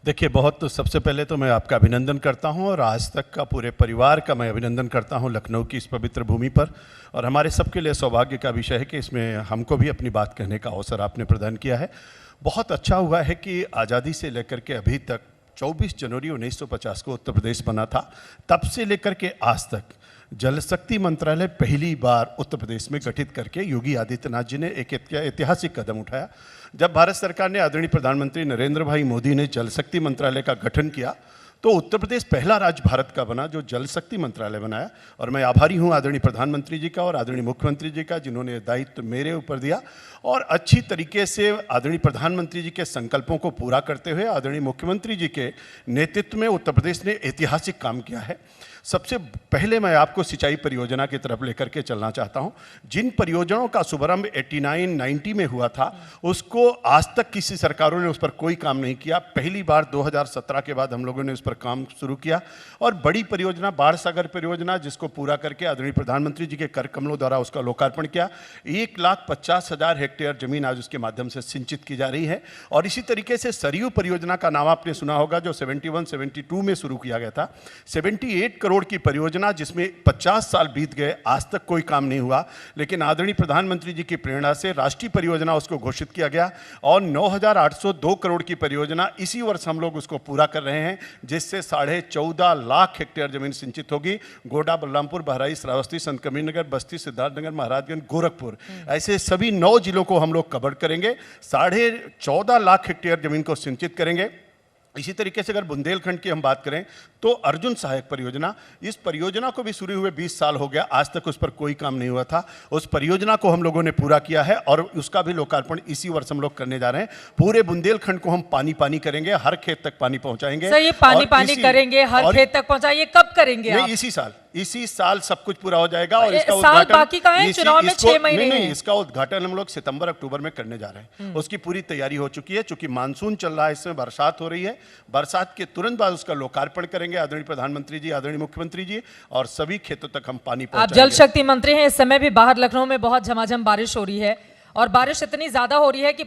देखिए, सबसे पहले तो मैं आपका अभिनंदन करता हूं और आज तक का पूरे परिवार का मैं अभिनंदन करता हूं लखनऊ की इस पवित्र भूमि पर। और हमारे सबके लिए सौभाग्य का विषय है कि इसमें हमको भी अपनी बात कहने का अवसर आपने प्रदान किया है। बहुत अच्छा हुआ है कि आज़ादी से लेकर के अभी तक 24 जनवरी 1950 को उत्तर प्रदेश बना था, तब से लेकर के आज तक जल शक्ति मंत्रालय पहली बार उत्तर प्रदेश में गठित करके योगी आदित्यनाथ जी ने एक ऐतिहासिक कदम उठाया। जब भारत सरकार ने आदरणीय प्रधानमंत्री नरेंद्र भाई मोदी ने जल शक्ति मंत्रालय का गठन किया तो उत्तर प्रदेश पहला राज्य भारत का बना जो जल शक्ति मंत्रालय बनाया। और मैं आभारी हूं आदरणीय प्रधानमंत्री जी का और आदरणीय मुख्यमंत्री जी का, जिन्होंने दायित्व मेरे ऊपर दिया और अच्छी तरीके से आदरणीय प्रधानमंत्री जी के संकल्पों को पूरा करते हुए आदरणीय मुख्यमंत्री जी के नेतृत्व में उत्तर प्रदेश ने ऐतिहासिक काम किया है। सबसे पहले मैं आपको सिंचाई परियोजना की तरफ लेकर के चलना चाहता हूं। जिन परियोजनाओं का शुभारंभ 89-90 में हुआ था, उसको आज तक किसी सरकारों ने उस पर कोई काम नहीं किया। पहली बार 2017 के बाद हम लोगों ने उस पर काम शुरू किया और बड़ी परियोजना बाढ़ सागर परियोजना, जिसको पूरा करके आदरणीय प्रधानमंत्री जी के कर कमलों द्वारा उसका लोकार्पण किया। 1,50,000 हेक्टेयर जमीन आज उसके माध्यम से सिंचित की जा रही है। और इसी तरीके से सरयू परियोजना का नाम आपने सुना होगा, जो 71-72 में शुरू किया गया था। 78 करोड़ की परियोजना, जिसमें 50 साल बीत गए, आज तक कोई काम नहीं हुआ। लेकिन आदरणीय प्रधानमंत्री जी की प्रेरणा से राष्ट्रीय परियोजना उसको घोषित किया गया और 9,802 करोड़ की परियोजना इसी वर्ष हम लोग उसको पूरा कर रहे हैं, जिससे 14.5 लाख हेक्टेयर जमीन सिंचित होगी। गोड्डा, बलरामपुर, बहराइच, श्रावस्ती, संत कबीरनगर, बस्ती, सिद्धार्थनगर, महाराजगंज, गोरखपुर, ऐसे सभी 9 जिलों को हम लोग कवर करेंगे। 14.5 लाख हेक्टेयर जमीन को सिंचित करेंगे। इसी तरीके से अगर बुंदेलखंड की हम बात करें तो अर्जुन सहायक परियोजना, इस परियोजना को भी शुरू हुए 20 साल हो गया, आज तक उस पर कोई काम नहीं हुआ था। उस परियोजना को हम लोगों ने पूरा किया है और उसका भी लोकार्पण इसी वर्ष हम लोग करने जा रहे हैं। पूरे बुंदेलखंड को हम पानी पानी करेंगे, हर खेत तक पानी पहुंचाएंगे। सर, ये पानी पानी करेंगे, हर खेत तक पहुंचाएंगे, कब करेंगे आप? इसी साल सब कुछ पूरा हो जाएगा और इसका साल उद्घाटन बाकी का है, चुनाव में 6 महीने नहीं, इसका उद्घाटन हम लोग सितंबर-अक्टूबर में करने जा रहे हैं। उसकी पूरी तैयारी हो चुकी है। चूंकि मानसून चल रहा है, इसमें बरसात हो रही है, बरसात के तुरंत बाद उसका लोकार्पण करेंगे आदरणीय प्रधानमंत्री जी, आदरणीय मुख्यमंत्री जी, और सभी खेतों तक हम पानी पहुंचाएंगे। आप जल शक्ति मंत्री हैं, इस समय भी बाहर लखनऊ में बहुत झमाझम बारिश हो रही है और बारिश इतनी ज्यादा हो रही है कि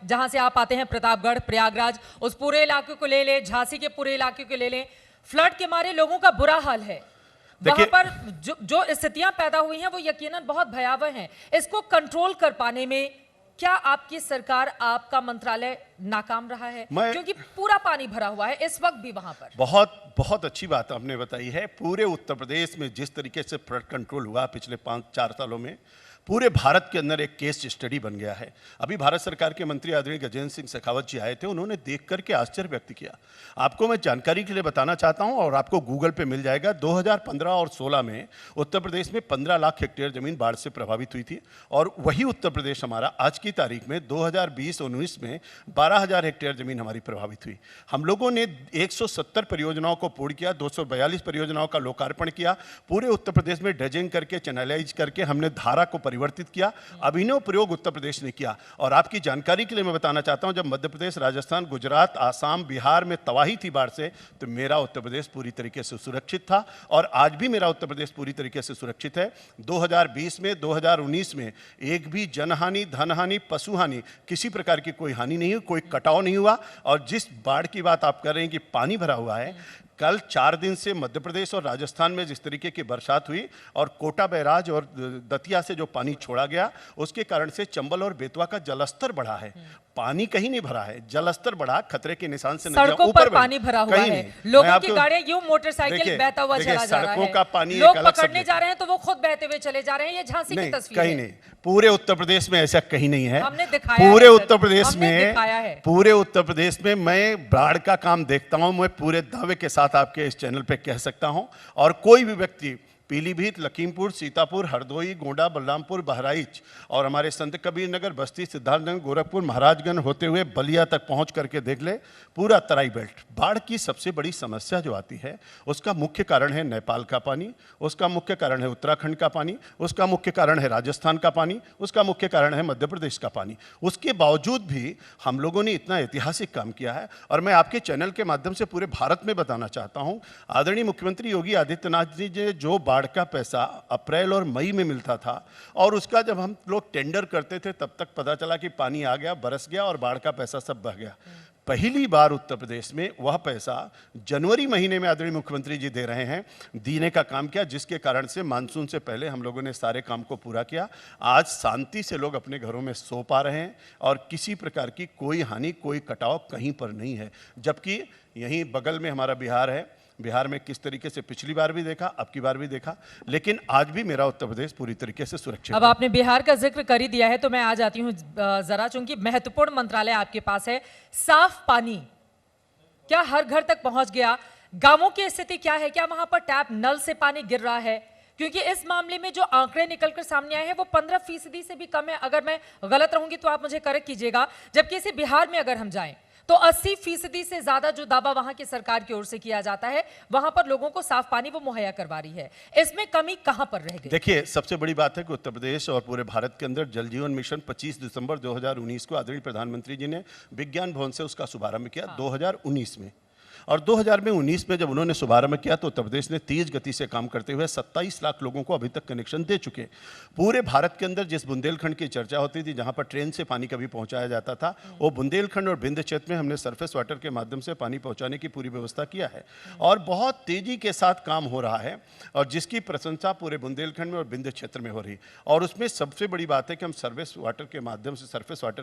जहां से आप आते हैं, प्रतापगढ़, प्रयागराज, उस पूरे इलाके को ले लें, झांसी के पूरे इलाके को ले लें, फ्लड के मारे लोगों का बुरा हाल है। वहां पर जो स्थितियां पैदा हुई हैं वो यकीनन बहुत भयावह हैं। इसको कंट्रोल कर पाने में क्या आपकी सरकार, आपका मंत्रालय नाकाम रहा है? क्योंकि पूरा पानी भरा हुआ है इस वक्त भी वहां पर। बहुत अच्छी बात आपने बताई है। पूरे उत्तर प्रदेश में जिस तरीके से फ्लड कंट्रोल हुआ पिछले 5-4 सालों में, पूरे भारत के अंदर एक केस स्टडी बन गया है। अभी भारत सरकार के मंत्री आदरणीय गजेंद्र सिंह शेखावत जी आए थे, उन्होंने देख करके आश्चर्य व्यक्त किया। आपको मैं जानकारी के लिए बताना चाहता हूं और आपको गूगल पे मिल जाएगा। 2015 और 16 में उत्तर प्रदेश में 15 लाख हेक्टेयर जमीन बाढ़ से प्रभावित हुई थी और वही उत्तर प्रदेश हमारा आज की तारीख में 2020-19 में 12,000 हेक्टेयर जमीन हमारी प्रभावित हुई। हम लोगों ने 170 परियोजनाओं को पूर्ण किया, 242 परियोजनाओं का लोकार्पण किया। पूरे उत्तर प्रदेश में ड्रेजिंग करके, चैनलाइज करके हमने धारा को परिवर्तित किया। अभिनव प्रयोग उत्तर प्रदेश ने किया। और आपकी जानकारी के लिए मैं बताना चाहता हूं, जब मध्य प्रदेश, राजस्थान, गुजरात, आसाम, बिहार में तबाही थी बाढ़ से, तो मेरा उत्तर प्रदेश पूरी तरीके से सुरक्षित था और आज भी मेरा उत्तर प्रदेश पूरी तरीके से सुरक्षित है। 2020 में, 2019 में एक भी जनहानि, धनहानि, पशुहानि, किसी प्रकार की कोई हानि नहीं हुई, कोई कटाव नहीं हुआ। और जिस बाढ़ की बात आप कर रहे हैं कि पानी भरा हुआ है, कल 4 दिन से मध्य प्रदेश और राजस्थान में जिस तरीके की बरसात हुई और कोटा बैराज और दतिया से जो पानी छोड़ा गया, उसके कारण से चंबल और बेतवा का जलस्तर बढ़ा है। पानी कहीं नहीं भरा है, जलस्तर बढ़ा, खतरे के निशान से सड़कों पर पानी भरा हुआ है, लोगों की गाड़ियां यूं मोटरसाइकिल बहता हुआ चला जा रहा है, का पानी लोग पकड़ने जा रहे हैं तो वो खुद बहते हुए चले जा रहे हैं। ये झांसी की तस्वीर कहीं नहीं, पूरे उत्तर प्रदेश में ऐसा कहीं नहीं है। हमने दिखाया पूरे उत्तर प्रदेश में, पूरे उत्तर प्रदेश में मैं बाढ़ का काम देखता हूं। मैं पूरे दावे के साथ आपके इस चैनल पे कह सकता हूं, और कोई भी व्यक्ति पीलीभीत, लखीमपुर, सीतापुर, हरदोई, गोंडा, बलरामपुर, बहराइच और हमारे संत कबीर नगर, बस्ती, सिद्धार्थनगर, गोरखपुर, महाराजगंज होते हुए बलिया तक पहुंच करके देख ले, पूरा तराई बेल्ट। बाढ़ की सबसे बड़ी समस्या जो आती है, उसका मुख्य कारण है नेपाल का पानी, उसका मुख्य कारण है उत्तराखंड का पानी, उसका मुख्य कारण है राजस्थान का पानी, उसका मुख्य कारण है मध्य प्रदेश का पानी। उसके बावजूद भी हम लोगों ने इतना ऐतिहासिक काम किया है और मैं आपके चैनल के माध्यम से पूरे भारत में बताना चाहता हूँ। आदरणीय मुख्यमंत्री योगी आदित्यनाथ जी ने जो बाढ़ का पैसा अप्रैल और मई में मिलता था और उसका जब हम लोग टेंडर करते थे, तब तक पता चला कि पानी आ गया, बरस गया और बाढ़ का पैसा सब बह गया। पहली बार उत्तर प्रदेश में वह पैसा जनवरी महीने में आदरणीय मुख्यमंत्री जी दे रहे हैं, देने का काम किया, जिसके कारण से मानसून से पहले हम लोगों ने सारे काम को पूरा किया। आज शांति से लोग अपने घरों में सो पा रहे हैं और किसी प्रकार की कोई हानि, कोई कटाव कहीं पर नहीं है। जबकि यहीं बगल में हमारा बिहार है, बिहार में किस तरीके से पिछली बार भी देखा, अब की बार भी देखा, लेकिन आज भी मेरा उत्तर प्रदेश पूरी तरीके से सुरक्षित अब है। आपने बिहार का जिक्र कर ही दिया है तो मैं आ जाती हूँ जरा, चूंकि महत्वपूर्ण मंत्रालय आपके पास है। साफ पानी क्या हर घर तक पहुंच गया? गांवों की स्थिति क्या है? क्या वहां पर टैप नल से पानी गिर रहा है? क्योंकि इस मामले में जो आंकड़े निकलकर सामने आए हैं वो 15% से भी कम है। अगर मैं गलत रहूंगी तो आप मुझे करेक्ट कीजिएगा। जबकि इसी बिहार में अगर हम जाएं तो 80% से ज्यादा जो दावा वहां की सरकार की ओर से किया जाता है, वहां पर लोगों को साफ पानी वो मुहैया करवा रही है। इसमें कमी कहां पर रह गई? देखिए, सबसे बड़ी बात है कि उत्तर प्रदेश और पूरे भारत के अंदर जल जीवन मिशन 25 दिसंबर 2019 को आदरणीय प्रधानमंत्री जी ने विज्ञान भवन से उसका शुभारंभ किया। 2019 में, और 2019 में जब उन्होंने शुभारंभ किया तो उत्तर प्रदेश ने तेज गति से काम करते हुए 27 लाख लोगों को अभी तक कनेक्शन दे चुके। पूरे भारत के अंदर जिस बुंदेलखंड की चर्चा होती थी, जहां पर ट्रेन से पानी कभी पहुंचाया जाता था, वो बुंदेलखंड और विंध्य क्षेत्र में हमने सरफेस वाटर के माध्यम से पानी पहुंचाने की पूरी व्यवस्था किया है और बहुत तेजी के साथ काम हो रहा है, और जिसकी प्रशंसा पूरे बुंदेलखंड में और विंध्य क्षेत्र में हो रही। और उसमें सबसे बड़ी बात है कि हम सरफेस वाटर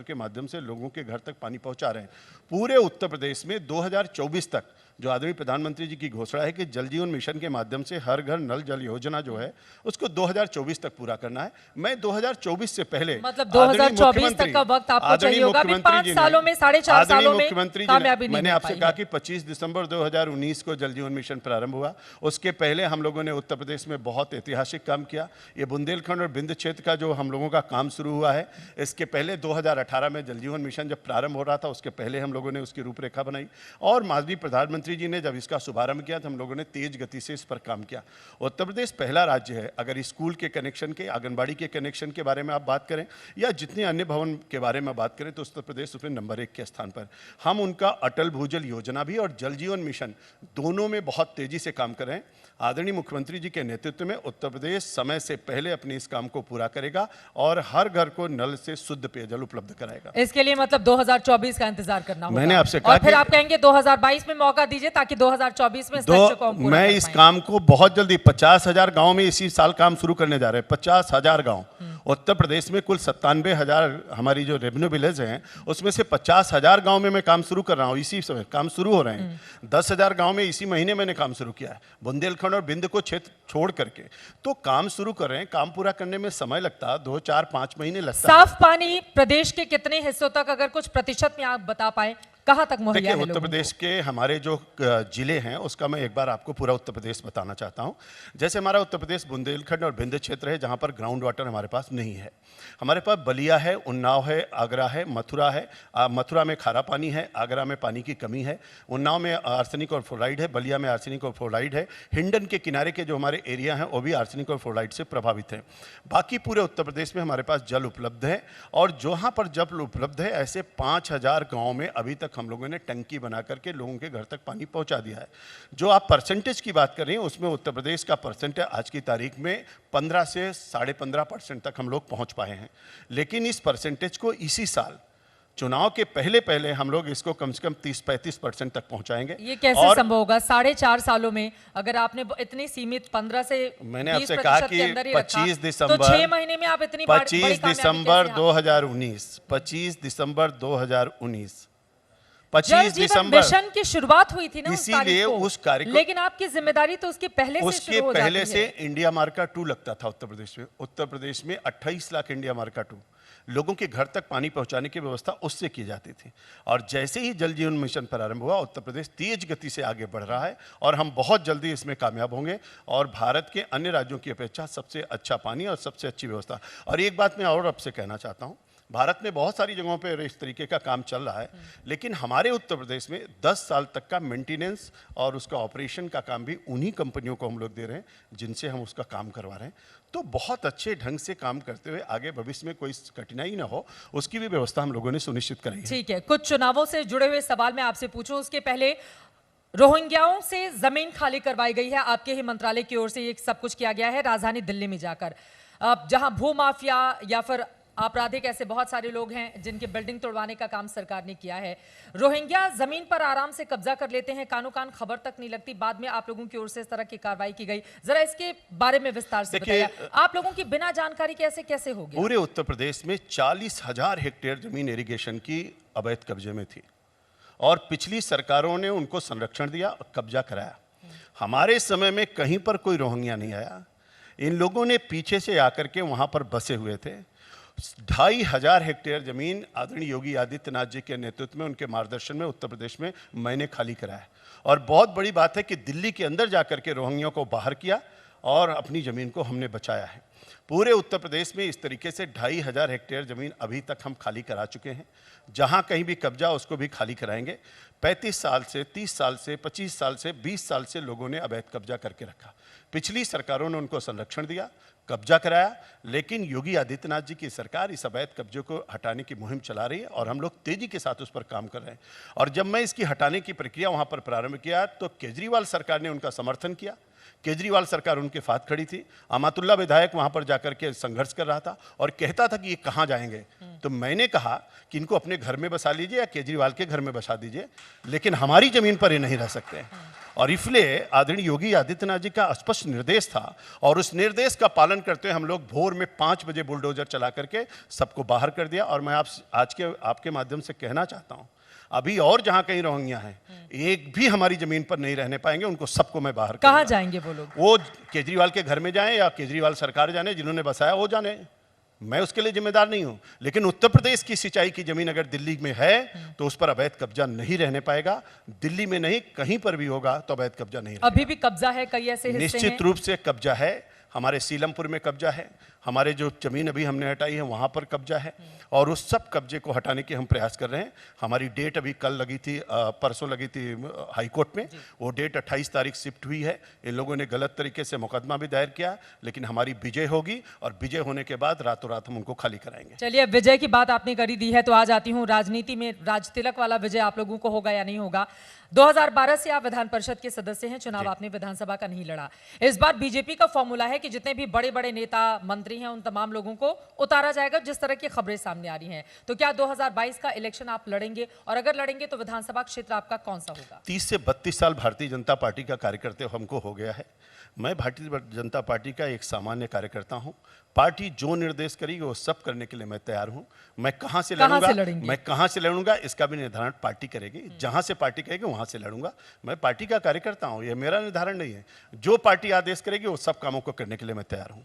के माध्यम से लोगों के घर तक पानी पहुंचा रहे हैं। पूरे उत्तर प्रदेश में 2024 तक जो आदरणीय प्रधानमंत्री जी की घोषणा है कि जल जीवन मिशन के माध्यम से हर घर नल जल योजना जो है उसको 2024 तक पूरा करना है। मैं 2024 से पहले, मतलब 2024 तक का वक्त आपको चाहिए होगा। अभी 5 सालों में, 4.5 सालों में कामयाबी नहीं मैंने मिल आपसे पाई कहा है। कि 25 दिसंबर 2019 को जल जीवन मिशन प्रारंभ हुआ। उसके पहले हम लोगों ने उत्तर प्रदेश में बहुत ऐतिहासिक काम किया। ये बुंदेलखंड और विंध्य क्षेत्र का जो हम लोगों का काम शुरू हुआ है, इसके पहले 2018 में जल जीवन मिशन जब प्रारंभ हो रहा था, उसके पहले हम लोगों ने उसकी रूपरेखा बनाई और माननीय प्रधानमंत्री जी ने जब इसका शुभारंभ किया तो हम लोगों ने तेज गति से इस पर काम किया। उत्तर प्रदेश पहला राज्य है, अगर स्कूल के कनेक्शन के, आंगनबाड़ी के कनेक्शन के बारे में आप बात करें या जितने अन्य भवन के बारे में बात करें, तो उत्तर प्रदेश उसमें नंबर 1 के स्थान पर। हम उनका अटल भूजल योजना भी और जल जीवन मिशन दोनों में बहुत तेजी से काम कर रहे हैं। आदरणीय मुख्यमंत्री जी के नेतृत्व में उत्तर प्रदेश समय से पहले अपने इस काम को पूरा करेगा और हर घर को नल से शुद्ध पेयजल उपलब्ध कराएगा। इसके लिए मतलब 2024 का इंतजार करना होगा। मैंने आपसे कहा और फिर कि आप कहेंगे 2022 में मौका दीजिए ताकि 2024 में इस लक्ष्य को हम पूरा मैं कर इस पाएं। काम को बहुत जल्दी 50,000 गांव में इसी साल काम शुरू करने जा रहे हैं। 50,000 गांव उत्तर प्रदेश में, कुल 97,000 हमारी जो रेवेन्यू विलेज हैं, उसमें से 50,000 गांव में मैं काम शुरू कर रहा हूं। इसी समय काम शुरू हो रहे हैं। 10,000 गांव में इसी महीने मैंने काम शुरू किया है, बुंदेलखंड और बिंद को क्षेत्र छोड़ करके। तो काम शुरू कर रहे हैं। काम पूरा करने में समय लगता है, 2, 4, 5 महीने लगता है। साफ पानी प्रदेश के कितने हिस्सों तक, अगर कुछ प्रतिशत में आप बता पाएं, कहां तक मुहैया देखिए, है उत्तर लोगों प्रदेश को? के हमारे जो जिले हैं उसका मैं एक बार आपको पूरा उत्तर प्रदेश बताना चाहता हूं। जैसे हमारा उत्तर प्रदेश बुंदेलखंड और विंध्य क्षेत्र है, जहां पर ग्राउंड वाटर हमारे पास नहीं है। हमारे पास बलिया है, उन्नाव है, आगरा है, मथुरा है। मथुरा में खारा पानी है, आगरा में पानी की कमी है, उन्नाव में आर्सेनिक और फ्लोराइड है, बलिया में आर्सेनिक और फ्लोराइड है। हिंडन के किनारे के जो हमारे एरिया हैं वो भी आर्सेनिक और फ्लोराइड से प्रभावित हैं। बाकी पूरे उत्तर प्रदेश में हमारे पास जल उपलब्ध है, और जहाँ पर जल उपलब्ध है ऐसे 5,000 गाँव में अभी तक हम लोगों ने टंकी बना करके लोगों के घर तक पानी पहुंचा दिया है। जो आप परसेंटेज की बात कर रही हैं, उसमें उत्तर प्रदेश का परसेंटेज आज की तारीख में 15 से 15.5% तक हम लोग पहुंच पाए हैं। लेकिन इस परसेंटेज को इसी साल चुनाव के पहले हम लोग इसको कम से कम 30-35% तक पहुंचाएंगे। ये कैसे संभव होगा? 4.5 सालों में अगर आपने इतनी सीमित 15 से मैंने 20% आपसे कहा के कि अंदर ही रखा, 25 दिसंबर, तो 6 महीने में आप इतनी बड़ी 25 कामयाबी दिसंबर कैसे 2019, 25 दिसंबर 2019, जल 25 जीवन दिसंबर, मिशन की शुरुआत हुई थी ना उस इसीलिए तारीख को। उस कार्य को, लेकिन आपकी जिम्मेदारी तो उसके पहले से उसके शुरू हो पहले जाती से है। इंडिया मार्का 2 लगता था उत्तर प्रदेश में। उत्तर प्रदेश में 28 लाख इंडिया मार्का 2 लोगों के घर तक पानी पहुंचाने की व्यवस्था उससे की जाती थी। और जैसे ही जल जीवन मिशन प्रारंभ हुआ, उत्तर प्रदेश तेज गति से आगे बढ़ रहा है और हम बहुत जल्दी इसमें कामयाब होंगे और भारत के अन्य राज्यों की अपेक्षा सबसे अच्छा पानी और सबसे अच्छी व्यवस्था। और एक बात मैं और आपसे कहना चाहता हूँ, भारत में बहुत सारी जगहों पर इस तरीके का काम चल रहा है, लेकिन हमारे उत्तर प्रदेश में 10 साल तक का मेंटेनेंस और उसका ऑपरेशन का काम भी उन्हीं कंपनियों को हम लोग दे रहे हैं जिनसे हम उसका काम करवा रहे हैं। तो बहुत अच्छे ढंग से काम करते हुए आगे भविष्य में कोई कठिनाई ना हो, उसकी भी व्यवस्था हम लोगों ने सुनिश्चित कराई है। ठीक है, कुछ चुनावों से जुड़े हुए सवाल मैं आपसे पूछूं उसके पहले, रोहिंग्याओं से जमीन खाली करवाई गई है, आपके ही मंत्रालय की ओर से ये सब कुछ किया गया है राजधानी दिल्ली में जाकर, जहां भूमाफिया या फिर आपराधिक ऐसे बहुत सारे लोग हैं जिनके बिल्डिंग तोड़वाने का काम सरकार ने किया है। रोहिंग्या जमीन पर आराम से कब्जा कर लेते हैं, कानो कान खबर तक नहीं लगती, बाद में आप लोगों की ओर से इस तरह की कार्रवाई की गई। जरा इसके बारे में विस्तार से देखिए, बताइए, आप लोगों की बिना जानकारी कैसे कैसे हो गया? पूरे उत्तर प्रदेश में 40,000 हेक्टेयर जमीन इरिगेशन की अवैध कब्जे में थी और पिछली सरकारों ने उनको संरक्षण दिया और कब्जा कराया। हमारे समय में कहीं पर कोई रोहिंग्या नहीं आया। इन लोगों ने पीछे से आकर के वहां पर बसे हुए थे। 2,500 हेक्टेयर जमीन आदरणीय योगी आदित्यनाथ जी के नेतृत्व में, उनके मार्गदर्शन में उत्तर प्रदेश में मैंने खाली कराया। और बहुत बड़ी बात है कि दिल्ली के अंदर जाकर के रोहिंग्या को बाहर किया और अपनी ज़मीन को हमने बचाया है। पूरे उत्तर प्रदेश में इस तरीके से 2,500 हेक्टेयर ज़मीन अभी तक हम खाली करा चुके हैं। जहां कहीं भी कब्जा उसको भी खाली कराएंगे। 35 साल से, 30 साल से, 25 साल से, 20 साल से लोगों ने अवैध कब्जा करके रखा। पिछली सरकारों ने उनको संरक्षण दिया, कब्जा कराया, लेकिन योगी आदित्यनाथ जी की सरकार इस अवैध कब्जे को हटाने की मुहिम चला रही है और हम लोग तेजी के साथ उस पर काम कर रहे हैं। और जब मैं इसकी हटाने की प्रक्रिया वहां पर प्रारंभ किया तो केजरीवाल सरकार ने उनका समर्थन किया। केजरीवाल सरकार उनके साथ खड़ी थी। अमातुल्ला विधायक वहां पर जाकर के संघर्ष कर रहा था और कहता था कि ये कहां जाएंगे। तो मैंने कहा कि इनको अपने घर में बसा लीजिए या केजरीवाल के घर में बसा दीजिए, लेकिन हमारी जमीन पर ये नहीं रह सकते। और इसलिए आदरणीय योगी आदित्यनाथ जी का स्पष्ट निर्देश था और उस निर्देश का पालन करते हुए हम लोग भोर में 5 बजे बुलडोजर चला करके सबको बाहर कर दिया। और मैं आज के आपके माध्यम से कहना चाहता हूं, अभी और जहां कहीं रोहिंग्या हैं, एक भी हमारी जमीन पर नहीं रहने पाएंगे। उनको सबको मैं बाहर कहाँ करूंगा। जाएंगे वो लोग? वो केजरीवाल के घर में जाएं या केजरीवाल सरकार जाने, जिन्होंने बसाया वो जाने, मैं उसके लिए जिम्मेदार नहीं हूं। लेकिन उत्तर प्रदेश की सिंचाई की जमीन अगर दिल्ली में है तो उस पर अवैध कब्जा नहीं रहने पाएगा। दिल्ली में नहीं, कहीं पर भी होगा तो अवैध कब्जा नहीं रहेगा। अभी भी कब्जा है, कई ऐसे हिस्से हैं। निश्चित रूप से कब्जा है। हमारे सीलमपुर में कब्जा है, हमारे जो जमीन अभी हमने हटाई है वहाँ पर कब्जा है और उस सब कब्जे को हटाने के हम प्रयास कर रहे हैं। हमारी डेट अभी कल लगी थी, परसों लगी थी हाई कोर्ट में। वो डेट 28 तारीख शिफ्ट हुई है। इन लोगों ने गलत तरीके से मुकदमा भी दायर किया, लेकिन हमारी विजय होगी और विजय होने के बाद रातों रात हम उनको खाली कराएंगे। चलिए, अब विजय की बात आपने करी दी है तो आ जाती हूँ राजनीति में। राज तिलक वाला विजय आप लोगों को होगा या नहीं होगा? 2012 से आप विधान परिषद के सदस्य हैं, चुनाव आपने विधानसभा का नहीं लड़ा। इस बार बीजेपी का फॉर्मूला है कि जितने भी बड़े बड़े नेता मंत्री हैं उन तमाम लोगों को उतारा जाएगा, जिस तरह की खबरें सामने आ रही हैं। तो क्या 2022 का इलेक्शन आप लड़ेंगे, और अगर लड़ेंगे तो विधानसभा क्षेत्र आपका कौन सा होगा? 30 से 32 साल भारतीय जनता पार्टी का कार्यकर्ता हमको हो गया है। मैं भारतीय जनता पार्टी का एक सामान्य कार्यकर्ता हूं। पार्टी जो निर्देश करेगी वो सब करने के लिए मैं तैयार हूं। मैं कहां से लड़ूंगा इसका भी निर्धारण पार्टी करेगी। जहां से पार्टी कहेगी वहां से लड़ूंगा। मैं पार्टी का कार्यकर्ता हूं, ये मेरा निर्धारण नहीं है। जो पार्टी आदेश करेगी वो सब कामों को करने के लिए मैं तैयार हूं।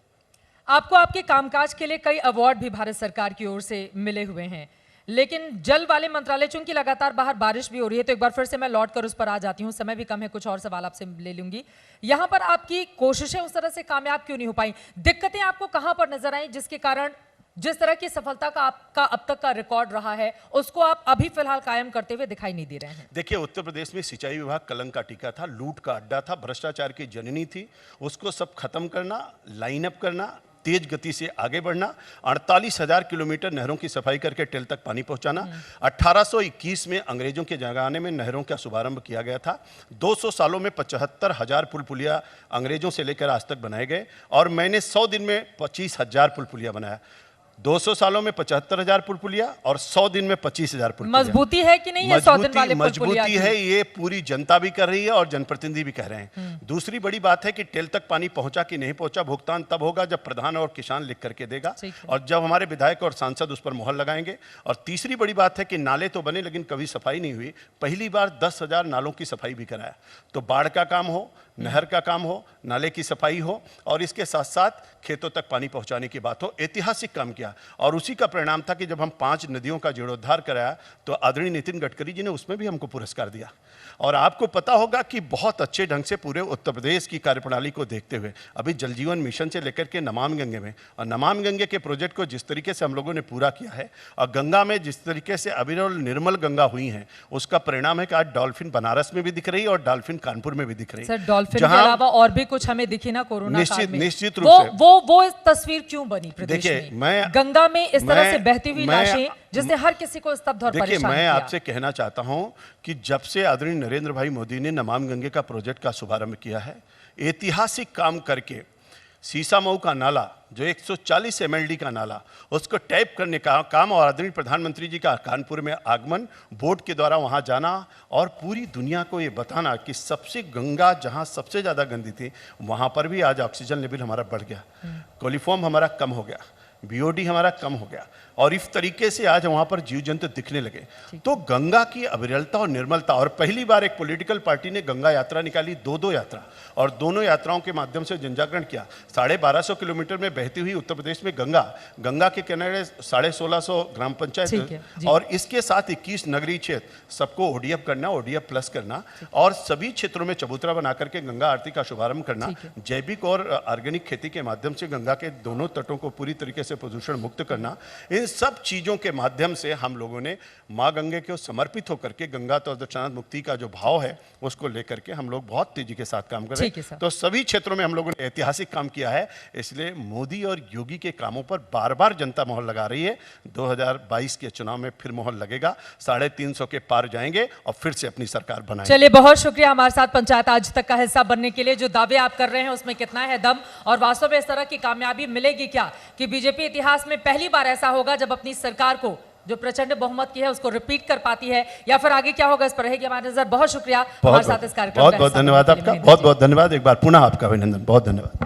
आपको आपके कामकाज के लिए कई अवार्ड भी भारत सरकार की ओर से मिले हुए हैं, लेकिन जल वाले मंत्रालय, चूंकि लगातार बाहर बारिश भी हो रही है तो एक बार फिर से मैं लौट कर उस पर आ जाती हूँ। समय भी कम है, कुछ और सवाल आपसे ले लूंगी। यहाँ पर आपकी कोशिशें उस तरह से कामयाब क्यों नहीं हो पाई? दिक्कतें आपको कहाँ पर नजर आई जिसके कारण जिस तरह की सफलता का आपका अब तक का रिकॉर्ड रहा है उसको आप अभी फिलहाल कायम करते हुए दिखाई नहीं दे रहे हैं? देखिए, उत्तर प्रदेश में सिंचाई विभाग कलंक का टीका था, लूट का अड्डा था, भ्रष्टाचार की जननी थी। उसको सब खत्म करना, लाइन अप करना, तेज गति से आगे बढ़ना, 48,000 किलोमीटर नहरों की सफाई करके टेल तक पानी पहुंचाना। 1821 में अंग्रेजों के जमाने में नहरों का शुभारंभ किया गया था। 200 सालों में 75,000 पुल पुलिया अंग्रेजों से लेकर आज तक बनाए गए और मैंने 100 दिन में 25,000 पुल पुलिया बनाया। 200 सालों में 75,000 पुल पुलिया और 100 दिन में 25,000 पुल पुलिया। मजबूती है कि नहीं है 100 दिन वाले पुल पुलिया की? मजबूती है, ये पूरी जनता भी कर रही है और जनप्रतिनिधि भी कह रहे हैं। दूसरी बड़ी बात है कि टेल तक पानी पहुंचा कि नहीं पहुंचा, भुगतान तब होगा जब प्रधान और किसान लिख करके देगा और जब हमारे विधायक और सांसद उस पर मोहर लगाएंगे। और तीसरी बड़ी बात है कि नाले तो बने लेकिन कभी सफाई नहीं हुई। पहली बार 10,000 नालों की सफाई भी कराया। तो बाढ़ का काम हो, नहर का काम हो, नाले की सफाई हो और इसके साथ साथ खेतों तक पानी पहुंचाने की बात हो, ऐतिहासिक काम किया। और उसी का परिणाम था कि जब हम 5 नदियों का जीर्णोद्धार कराया तो आदरणीय नितिन गडकरी जी ने उसमें भी हमको पुरस्कार दिया। और आपको पता होगा कि बहुत अच्छे ढंग से पूरे उत्तर प्रदेश की कार्यप्रणाली को देखते हुए अभी जल जीवन मिशन से लेकर के नमामि गंगे में, और नमामि गंगे के प्रोजेक्ट को जिस तरीके से हम लोगों ने पूरा किया है और गंगा में जिस तरीके से अविरल निर्मल गंगा हुई है, उसका परिणाम है कि आज डॉल्फिन बनारस में भी दिख रही है और डॉल्फिन कानपुर में भी दिख रही है। सर, डॉल्फिन के अलावा और भी कुछ हमें दिखी ना कोरोना काल में? निश्चित रूप से वो इस तस्वीर क्यों बनी प्रदेश में? गंगा में इस तरह से बहती हुई लाशें जिसने हर किसी को स्तब्ध और परेशान किया। मैं आपसे कहना चाहता हूं कि जब से आदरणीय नरेंद्र भाई मोदी ने नमामि गंगे का प्रोजेक्ट का शुभारंभ किया है, ऐतिहासिक काम करके सीसा मऊ का नाला जो 140 MLD का नाला, उसको टैप करने का काम और आदरणीय प्रधानमंत्री जी का कानपुर में आगमन, बोट के द्वारा वहाँ जाना और पूरी दुनिया को ये बताना कि सबसे गंगा जहाँ सबसे ज़्यादा गंदी थी वहाँ पर भी आज ऑक्सीजन लेवल हमारा बढ़ गया, कोलिफॉर्म हमारा कम हो गया, BOD हमारा कम हो गया और इस तरीके से आज वहाँ पर जीव जंतु दिखने लगे। तो गंगा की अविरलता और निर्मलता, और पहली बार एक पॉलिटिकल पार्टी ने गंगा यात्रा निकाली, दो यात्रा, और दोनों यात्राओं के माध्यम से जनजागरण किया। 1250 किलोमीटर में बहती हुई उत्तर प्रदेश में गंगा के किनारे 1650 ग्राम ठीक है, पंचायत, जी। और इसके साथ 21 नगरीय क्षेत्र, सबको ODF करना, ODF प्लस करना, और सभी क्षेत्रों में चबूतरा बना करके गंगा आरती का शुभारंभ करना, जैविक और ऑर्गेनिक खेती के माध्यम से गंगा के दोनों तटों को पूरी तरीके से प्रदूषण मुक्त करना। इन सब चीजों के माध्यम से हम लोगों ने माँ गंगे को समर्पित होकर के गंगा तो दक्षिणार्थ मुक्ति का जो भाव है उसको लेकर के हम लोग बहुत तेजी के साथ काम कर रहे ठीक है हैं। सर। तो सभी क्षेत्रों में हम लोगों ने ऐतिहासिक काम किया है, इसलिए मोदी और योगी के कामों पर बार बार जनता मोहर लगा रही है। 2022 के चुनाव में फिर मोहर लगेगा, 350 के पार जाएंगे और फिर से अपनी सरकार बनाएंगे। चलिए, बहुत शुक्रिया हमारे साथ पंचायत आज तक का हिस्सा बनने के लिए। जो दावे आप कर रहे हैं उसमें कितना है दम, और वास्तव में इस तरह की कामयाबी मिलेगी क्या कि बीजेपी इतिहास में पहली बार ऐसा होगा जब अपनी सरकार को जो प्रचंड बहुमत की है उसको रिपीट कर पाती है, या फिर आगे क्या होगा इस पर रहेगी हमारी नजर। बहुत शुक्रिया हमारे साथ इस कार्यक्रम बहुत का बहुत हिस्सा धन्यवाद बनने के आपका, लिए। बहुत बहुत धन्यवाद, एक बार पुनः आपका अभिनंदन, बहुत धन्यवाद।